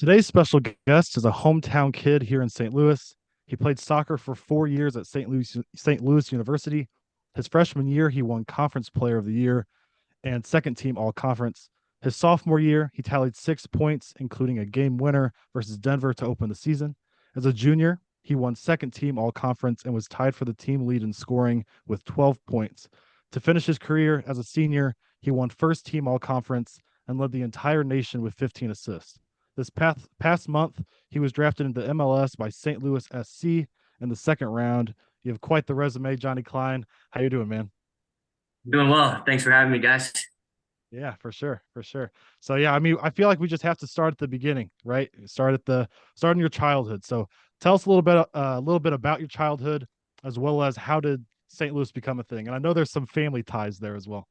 Today's special guest is a hometown kid here in St. Louis. He played soccer for 4 years at St. Louis University. His freshman year, he won Conference Player of the Year and second team All Conference. His sophomore year, he tallied 6 points, including a game winner versus Denver to open the season. As a junior, he won second team All Conference and was tied for the team lead in scoring with 12 points. To finish his career as a senior, he won first team All Conference and led the entire nation with 15 assists. This past month, he was drafted into MLS by St. Louis SC in the second round. You have quite the resume, Johnny Klein. How you doing, man? Doing well. Thanks for having me, guys. Yeah, for sure, for sure. So yeah, I mean, I feel like we just have to start at the beginning, right? Start in your childhood. So tell us a little bit about your childhood, as well as how did St. Louis become a thing? And I know there's some family ties there as well.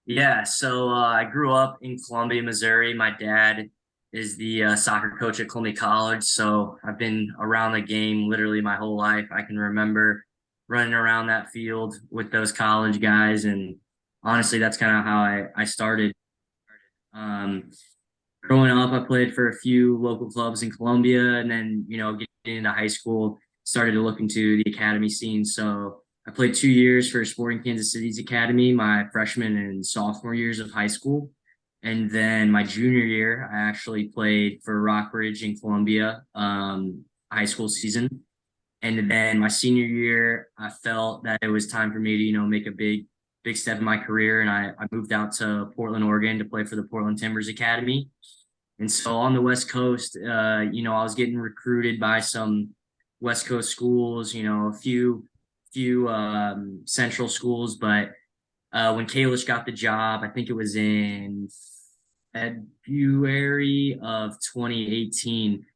I grew up in Columbia, Missouri. My dad is the soccer coach at Columbia College, so I've been around the game literally my whole life. I can remember running around that field with those college guys, and honestly, that's kind of how I started. Um, Growing up, I played for a few local clubs in Columbia, and then getting into high school, started to look into the academy scene. So I played 2 years for Sporting Kansas City's academy, my freshman and sophomore years of high school, and then my junior year, I actually played for Rockbridge in Columbia, high school season. And then my senior year, I felt that it was time for me to, make a big step in my career. And I moved out to Portland, Oregon to play for the Portland Timbers Academy. And so on the West Coast, I was getting recruited by some West Coast schools, a few central schools. But when Kalish got the job, I think it was in February of 2018.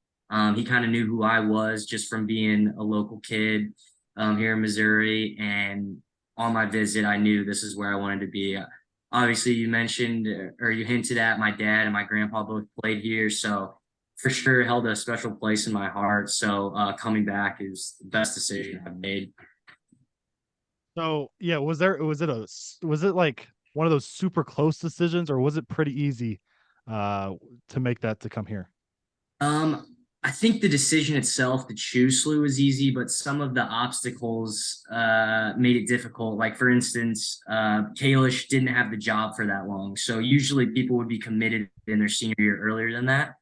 He kind of knew who I was just from being a local kid here in Missouri. And on my visit, I knew this is where I wanted to be. Obviously, you mentioned or you hinted at my dad and my grandpa both played here. So for sure held a special place in my heart. So coming back is the best decision I've made. So yeah, was it like one of those super close decisions, or was it pretty easy uh to make that to come here? I think the decision itself to choose SLU was easy, but some of the obstacles made it difficult. Like for instance, Kalish didn't have the job for that long, so usually people would be committed in their senior year earlier than that.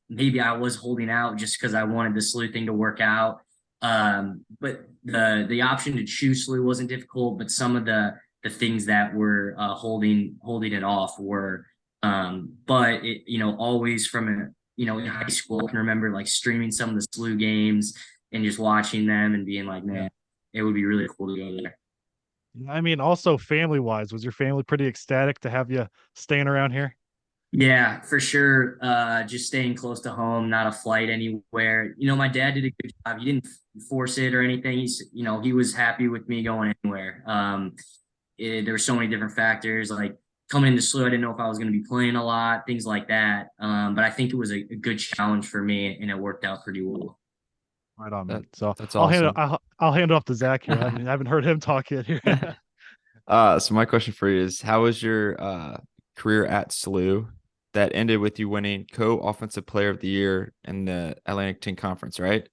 Maybe I was holding out just because I wanted the SLU thing to work out. But the option to choose SLU wasn't difficult, but some of the things that were holding it off were. But it, always from a in high school, I can remember like streaming some of the SLU games and just watching them and being like, Yeah. man, it would be really cool to go there. I mean, also family wise, was your family pretty ecstatic to have you staying around here? Yeah, for sure. Just staying close to home, not a flight anywhere. My dad did a good job. He didn't force it or anything. He was happy with me going anywhere. There were so many different factors like coming into SLU. I didn't know if I was going to be playing a lot, things like that. But I think it was a good challenge for me, and it worked out pretty well. Right on, That man. So that's I'll hand it. awesome. I'll hand it off to Zach here. I haven't heard him talk yet here. So my question for you is, how was your career at SLU that ended with you winning co-offensive player of the year in the Atlantic 10 Conference, right? Is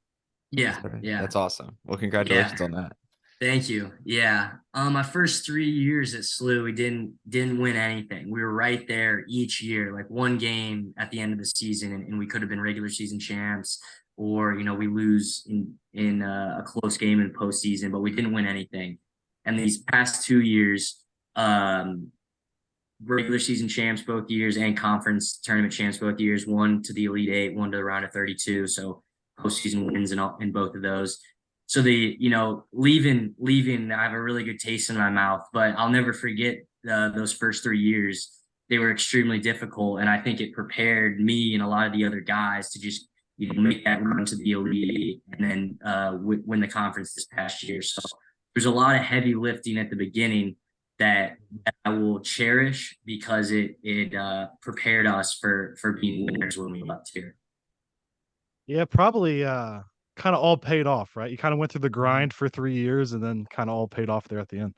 Yeah, that right? yeah, That's awesome. Well, yeah. congratulations on that. Thank you. Yeah. My first 3 years at SLU, we didn't win anything. We were right there each year, like one game at the end of the season, and we could have been regular season champs, or we lose in a close game in postseason, but we didn't win anything. And these past 2 years, um, regular season champs both years and conference tournament champs both years, one to the Elite Eight, one to the round of 32. So postseason wins in both of those. So leaving, I have a really good taste in my mouth, but I'll never forget those first 3 years. They were extremely difficult, and I think it prepared me and a lot of the other guys to just make that run to the Elite and then win the conference this past year. So there's a lot of heavy lifting at the beginning that I will cherish because it prepared us for being winners when we left here. Yeah, probably kind of all paid off, right? You kind of went through the grind for 3 years and then kind of all paid off there at the end.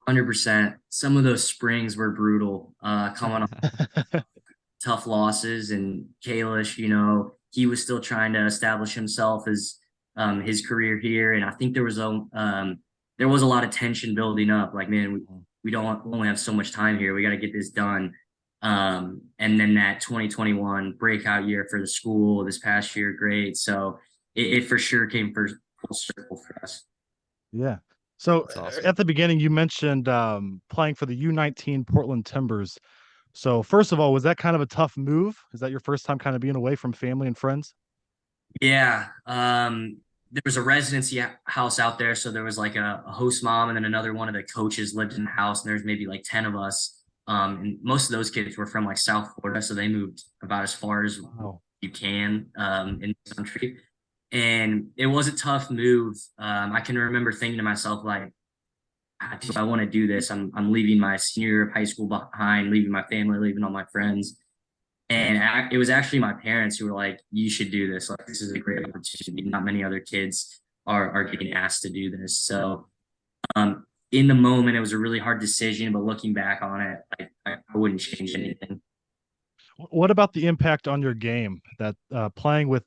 100%. Some of those springs were brutal. Coming off tough losses. And Kalish, he was still trying to establish himself as his career here. And I think there was a lot of tension building up. Like, man, we don't only have so much time here. We got to get this done. And then that 2021 breakout year for the school this past year, great. So it for sure came full circle for us. Yeah. So Awesome. at the beginning, you mentioned playing for the U19 Portland Timbers. So first of all, was that kind of a tough move? Is that your first time kind of being away from family and friends? Yeah. There was a residency house out there. So there was like a host mom, and then another one of the coaches lived in the house, and there's maybe like 10 of us. And most of those kids were from like South Florida. So they moved about as far as you can in the country. And it was a tough move. I can remember thinking to myself, like, if I want to do this, I'm leaving my senior year of high school behind, leaving my family, leaving all my friends. And it was actually my parents who were like, you should do this. Like, this is a great opportunity. Not many other kids are getting asked to do this. So in the moment, it was a really hard decision, but looking back on it, I wouldn't change anything. What about the impact on your game that playing with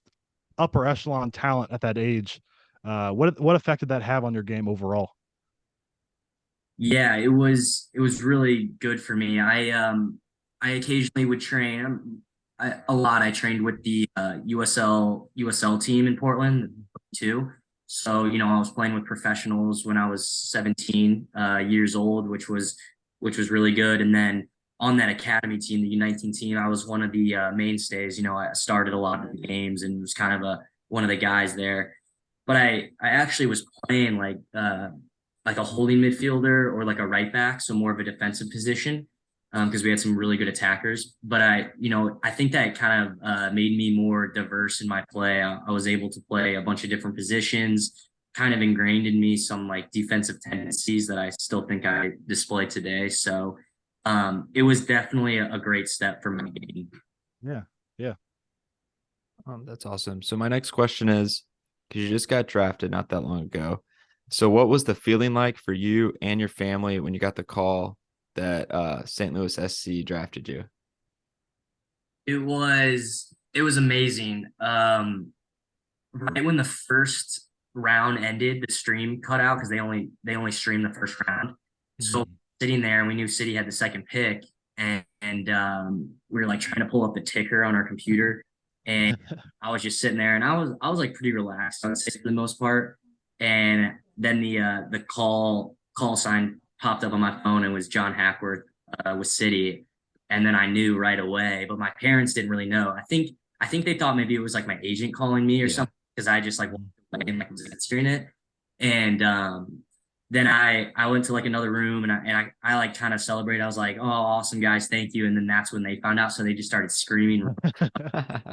upper echelon talent at that age? What effect did that have on your game overall? Yeah, it was really good for me. I occasionally would train a lot. I trained with the USL team in Portland too. So, I was playing with professionals when I was 17 years old, which was really good. And then on that academy team, the U19 team, I was one of the mainstays. I started a lot of the games and was kind of one of the guys there. But I actually was playing like a holding midfielder or like a right back, so more of a defensive position, because we had some really good attackers. But I think that kind of made me more diverse in my play. I was able to play a bunch of different positions, kind of ingrained in me some like defensive tendencies that I still think I display today. So it was definitely a great step for my game. Yeah. Yeah. That's awesome. So my next question is, because you just got drafted not that long ago. So what was the feeling like for you and your family when you got the call that St. Louis SC drafted you? It was amazing. Right when the first round ended, the stream cut out because they only streamed the first round. So sitting there, and we knew City had the second pick, and we were like trying to pull up the ticker on our computer, and I was just sitting there, and I was like pretty relaxed, I would say, for the most part. And then the call sign popped up on my phone, and it was John Hackworth with City, and then I knew right away. But my parents didn't really know. I think they thought maybe it was like my agent calling me or something, because I just like was answering it. And then I went to like another room, and I like kind of celebrated. I was like, "Oh, awesome guys, thank you!" And then that's when they found out, so they just started screaming.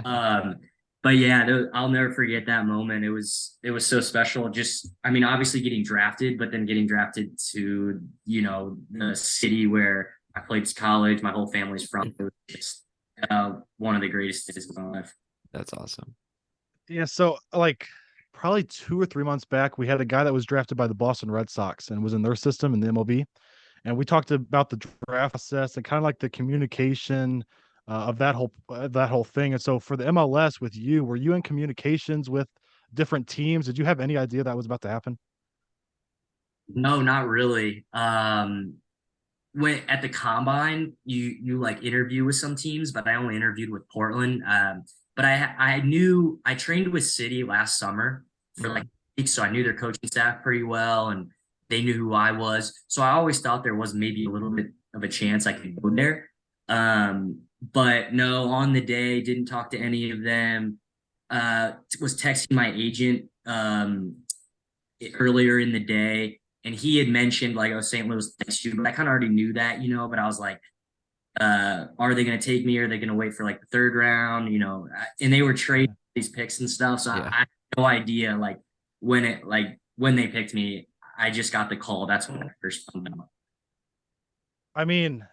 um, but yeah, I'll never forget that moment. It was so special. Just, I mean, obviously getting drafted, but then getting drafted to the city where I played college. My whole family's from. It was just one of the greatest days of my life. That's awesome. Yeah. So like probably 2 or 3 months back, we had a guy that was drafted by the Boston Red Sox and was in their system in the MLB. And we talked about the draft process and kind of like the communication of that whole thing. And so for the MLS with you, were you in communications with different teams? Did you have any idea that was about to happen? No, not really. When at the combine, you like interview with some teams, but I only interviewed with Portland. But I knew I trained with City last summer for like weeks, so I knew their coaching staff pretty well, and they knew who I was. So I always thought there was maybe a little bit of a chance I could go there. But no, on the day, didn't talk to any of them. Was texting my agent earlier in the day, and he had mentioned like, "Oh, St. Louis next year," but I kind of already knew that, But I was like, "Are they going to take me? Or are they going to wait for like the third round?" And they were trading these picks and stuff, so I had no idea like when they picked me. I just got the call. That's when I first found out. I mean,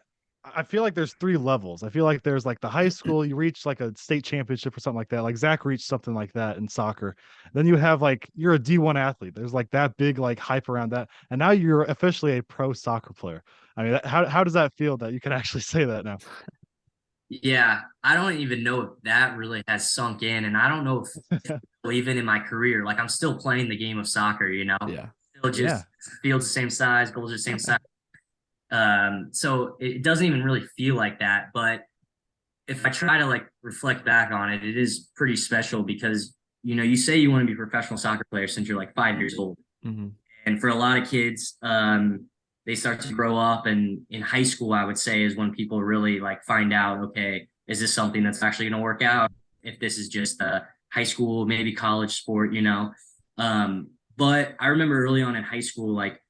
I feel like there's 3 levels. I feel like there's like the high school, you reach like a state championship or something like that. Like Zach reached something like that in soccer. Then you have like you're a D1 athlete. There's like that big like hype around that. And now you're officially a pro soccer player. I mean, how does that feel that you can actually say that now? Yeah, I don't even know if that really has sunk in, and I don't know if even in my career, like I'm still playing the game of soccer, Yeah. still Yeah. just field's the same size, goals are the same size. So it doesn't even really feel like that. But if I try to like reflect back on it, it is pretty special because you say you want to be a professional soccer player since you're like 5 years old. Hmm. And for a lot of kids, they start to grow up, and in high school, I would say, is when people really like find out, okay, is this something that's actually going to work out? If this is just a high school, maybe college sport. But I remember early on in high school, like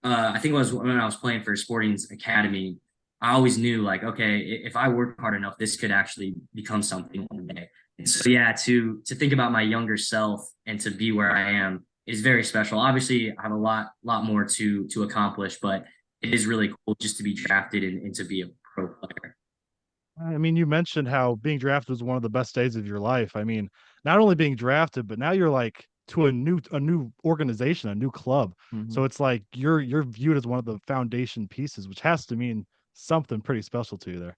I think it was when I was playing for a sporting academy. I always knew, like, okay, if I work hard enough, this could actually become something one day. And so, yeah, to think about my younger self and to be where I am is very special. Obviously, I have a lot more to accomplish, but it is really cool just to be drafted and to be a pro player. I mean, you mentioned how being drafted was one of the best days of your life. I mean, not only being drafted, but now you're like to a new organization, a new club. Hmm. So it's like you're viewed as one of the foundation pieces, which has to mean something pretty special to you there.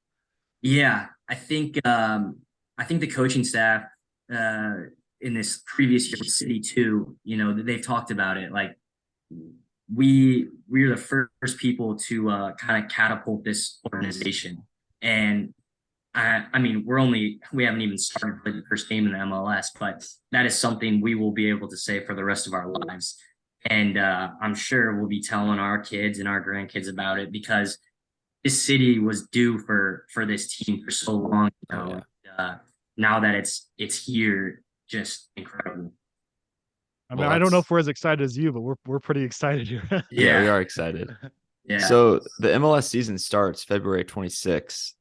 Yeah, I think the coaching staff uh, in this previous year city too, they've talked about it. Like we're the first people to kind of catapult this organization, and I mean we haven't even started playing the first game in the MLS, but that is something we will be able to say for the rest of our lives. And I'm sure we'll be telling our kids and our grandkids about it because this city was due for this team for so long. Oh yeah. Now that it's here, just incredible. I mean, Well, I don't know that's if we're as excited as you, but we're pretty excited here. yeah, we Yeah, are excited. yeah. So the MLS season starts February 26th.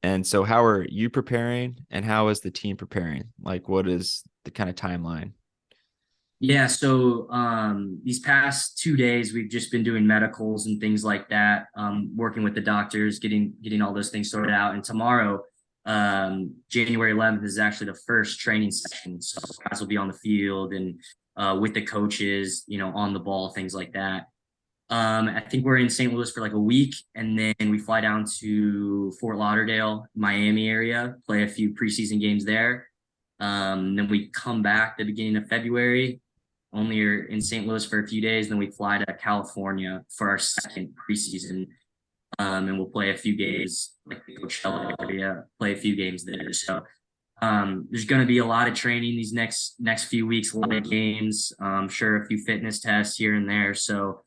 And so how are you preparing and how is the team preparing? Like what is the kind of timeline? Yeah, so these past 2 days we've just been doing medicals and things like that, working with the doctors, getting all those things sorted out. And tomorrow, January 11th is actually the first training session. So guys will be on the field and with the coaches, on the ball, things like that. I think we're in St. Louis for like a week, and then we fly down to Fort Lauderdale, Miami area, play a few preseason games there. Then we come back the beginning of February, only are in St. Louis for a few days. Then we fly to California for our second preseason, and we'll play a few games like the Coachella area, play a few games there. So there's going to be a lot of training these next few weeks, a lot of games. Sure, a few fitness tests here and there. So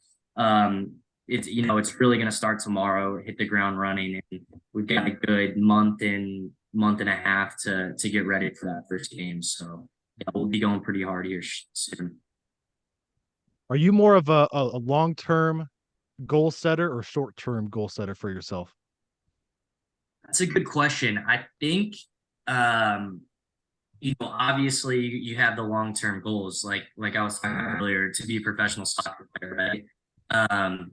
it's really going to start tomorrow, hit the ground running, and we've got a good month and a half to get ready for that first game. So yeah, we'll be going pretty hard here soon. Are you more of a long-term goal setter or short-term goal setter for yourself? That's a good question. I think um, obviously you have the long-term goals, like I was talking about earlier, to be a professional soccer player, right? Um,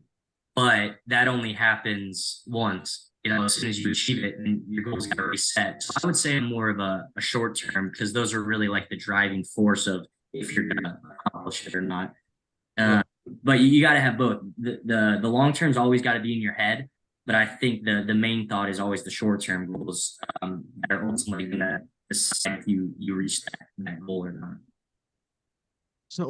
but that only happens once. As soon as you achieve it, and your goals got to reset. So I would say I'm more of a short term because those are really like the driving force of if you're gonna accomplish it or not. Yeah. Uh, but you got to have both. The long term's always got to be in your head, but I think the main thought is always the short term goals that are ultimately gonna decide if you reach that goal or not.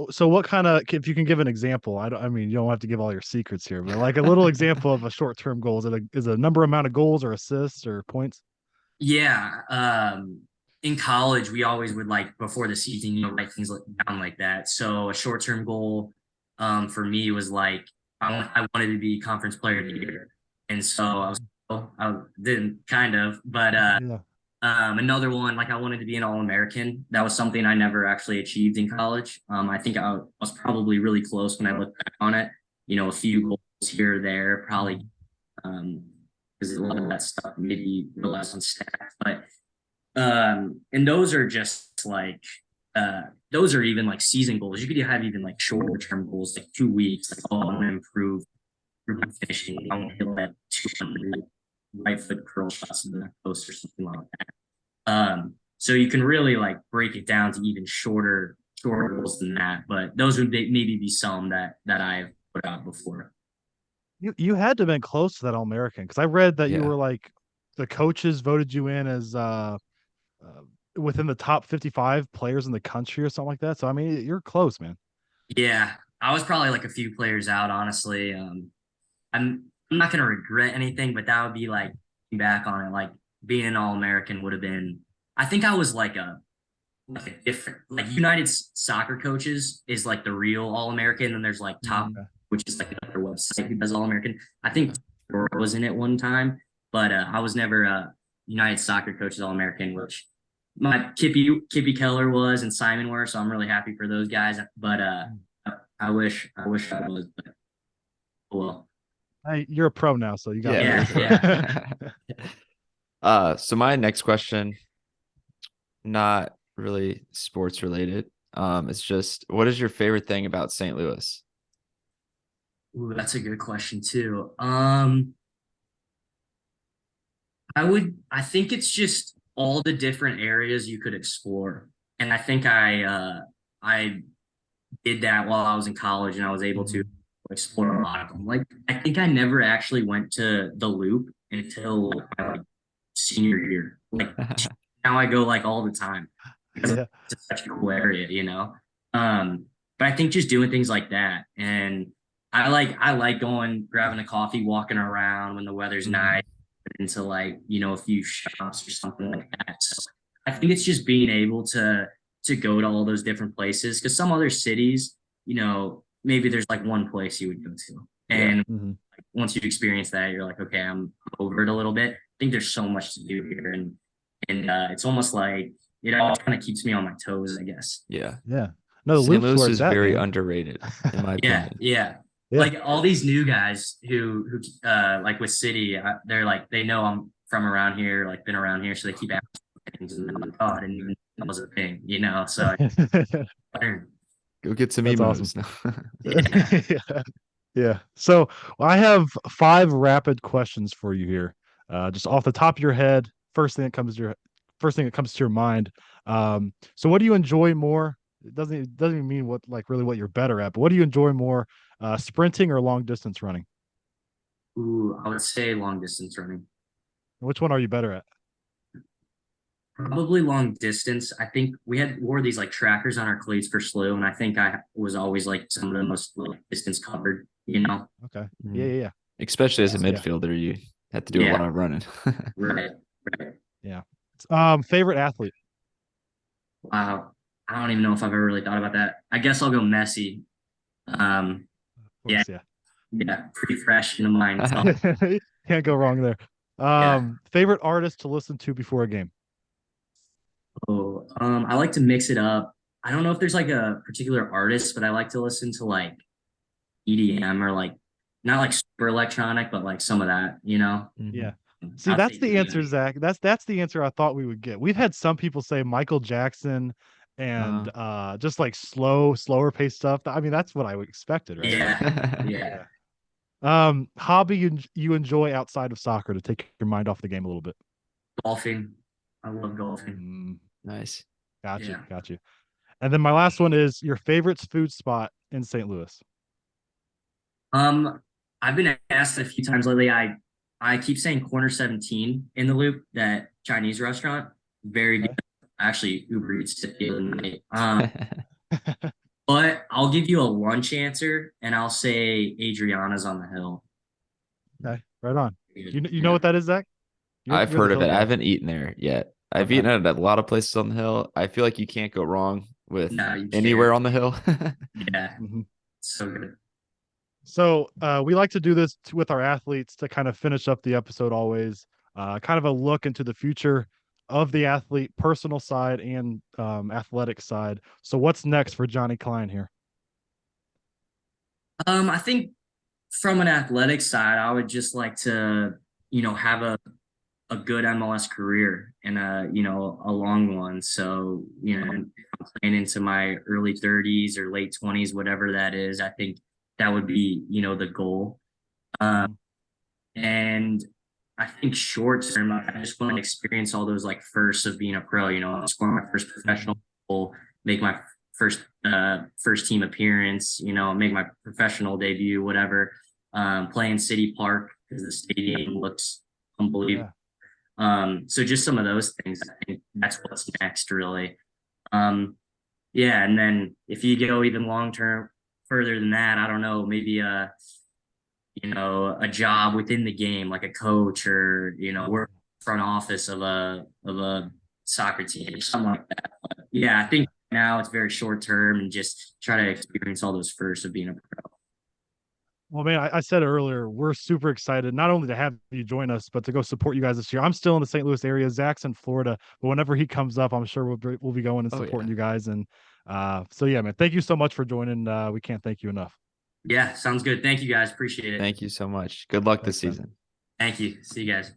So what kind of, if you can give an example, I mean, you don't have to give all your secrets here, but like a little example of a short-term goal. Is it a number amount of goals or assists or points? Yeah. In college, we always would like before the season, write things down like that. So a short term goal for me was like I wanted to be conference player of the year. And so I didn't kind of, but Yeah. another one, like I wanted to be an All-American. That was something I never actually achieved in college. I think I was probably really close when I look back on it. A few goals here or there, probably because a lot of that stuff maybe relies on stats. But and those are just like those are even like season goals. You could have even like shorter term goals, like 2 weeks. Like, oh, I want to improve my finishing. I want to hit that 200 right foot curl shots in the post or something like that. So you can really like break it down to even shorter goals than that. But those would maybe be some that I've put out before. You had to have been close to that All American because I read that you Yeah. were like the coaches voted you in as within the top 55 players in the country or something like that. So I mean, you're close, man. Yeah, I was probably like a few players out, honestly. I'm not gonna regret anything, but that would be like looking back on it, like being an All-American would have been. I think I was like a different like United Soccer Coaches is like the real All-American, and there's like top, Okay. which is like another website who does All-American. I think I was in it one time, but I was never United Soccer Coaches All-American, which my Kippy Keller was and Simon were, so I'm really happy for those guys. But I wish I was, but well. Hey, you're a pro now, so you got Yeah. Yeah. So my next question, not really sports related. It's just, what is your favorite thing about St. Louis? Ooh, that's a good question too. I think it's just all the different areas you could explore. And I think I did that while I was in college and I was able to explore a lot of them. Like I think I never actually went to the Loop until my like, senior year. Like now I go like all the time because Yeah. it's such a cool area, you know. But I think just doing things like that, and I like going, grabbing a coffee, walking around when the weather's nice, into like a few shops or something like that. So I think it's just being able to go to all those different places because some other cities, maybe there's like one place you would go to, Yeah. and Mhm. once you experience that, you're like, okay, I'm over it a little bit. I think there's so much to do here, and it's almost like it all kind of keeps me on my toes, I guess. Yeah. Yeah. No, the St. Loop's where Louis it's is at, very man. underrated, in my Yeah, opinion. yeah. Yeah. Like all these new guys who like with City, they're like they know I'm from around here, like been around here, so they keep asking things, and I'm like, oh, I didn't even know that was a thing, So I learned. Go get some That's awesome. emos. No. Yeah. Yeah. Yeah. So I have 5 rapid questions for you here. Just off the top of your head, first thing that comes to your mind. So what do you enjoy more? It doesn't even mean what like really what you're better at, but what do you enjoy more? Sprinting or long distance running? Ooh, I would say long distance running. Which one are you better at? Probably long distance. I think we had wore these like trackers on our cleats for slew, and I think I was always like some of the most like distance covered. Okay. Yeah, Mhm. yeah, Especially as a yeah. midfielder, you have to do a lot Yeah, of running. right, right. Yeah. Favorite athlete? Wow. I don't even know if I've ever really thought about that. I guess I'll go Messi. Um, Of yeah, course, yeah. yeah, pretty fresh in the mind. So, Can't go wrong there. yeah. Favorite artist to listen to before a game? Oh, I like to mix it up. I don't know if there's like a particular artist, but I like to listen to like EDM or like not like super electronic, but like some of that. Yeah. Mhm. See, I'd that's say the answer, EDM. Zach. That's the answer I thought we would get. We've had some people say Michael Jackson and Uh, just like slower paced stuff. I mean, that's what I expected, right? Yeah, yeah. Yeah. Hobby you enjoy outside of soccer to take your mind off the game a little bit. Golfing. I love golfing. Mm, nice. got you, Yeah. got you. And then my last one is your favorite food spot in St. Louis. Um, I've been asked a few times lately. I keep saying Corner 17 in the Loop, that Chinese restaurant. Very good. Okay. Actually, Uber Eats to the other night. But I'll give you a lunch answer, and I'll say Adriana's on the Hill. Okay, right on. You know Yeah. what that is, Zach? You're I've you're the heard of hill it. I guy. haven't eaten there yet. I've Okay. eaten at a lot of places on the hill. I feel like you can't go wrong with No, you anywhere can't. on the hill. Yeah. Mhm. So good. So we like to do this with our athletes to kind of finish up the episode always. Kind of a look into the future of the athlete, personal side and athletic side. So what's next for Johnny Klein here? I think from an athletic side, I would just like to have a good MLS career and a long one. So, if I'm playing into my early 30s or late 20s, whatever that is, I think that would be the goal. Uh, Mhm. and I think short term, I just want to experience all those like firsts of being a pro, score my first professional goal, make my first team appearance, make my professional debut, whatever. Play in City Park because the stadium looks unbelievable. Yeah. So just some of those things, I think that's what's next really. Yeah, and then if you go even long term further than that, I don't know, maybe a job within the game, like a coach or, work front office of a soccer team, something like that. But yeah, I think now it's very short term and just try to experience all those firsts of being a pro. Well, man, I said it earlier. We're super excited not only to have you join us, but to go support you guys this year. I'm still in the St. Louis area. Zach's in Florida, but whenever he comes up, I'm sure we'll be going and Oh supporting yeah. you guys. And so yeah, man, thank you so much for joining. We can't thank you enough. Yeah, sounds good. Thank you guys. Appreciate it. Thank you so much. Good luck this Thanks, man. season. Thank you. See you guys.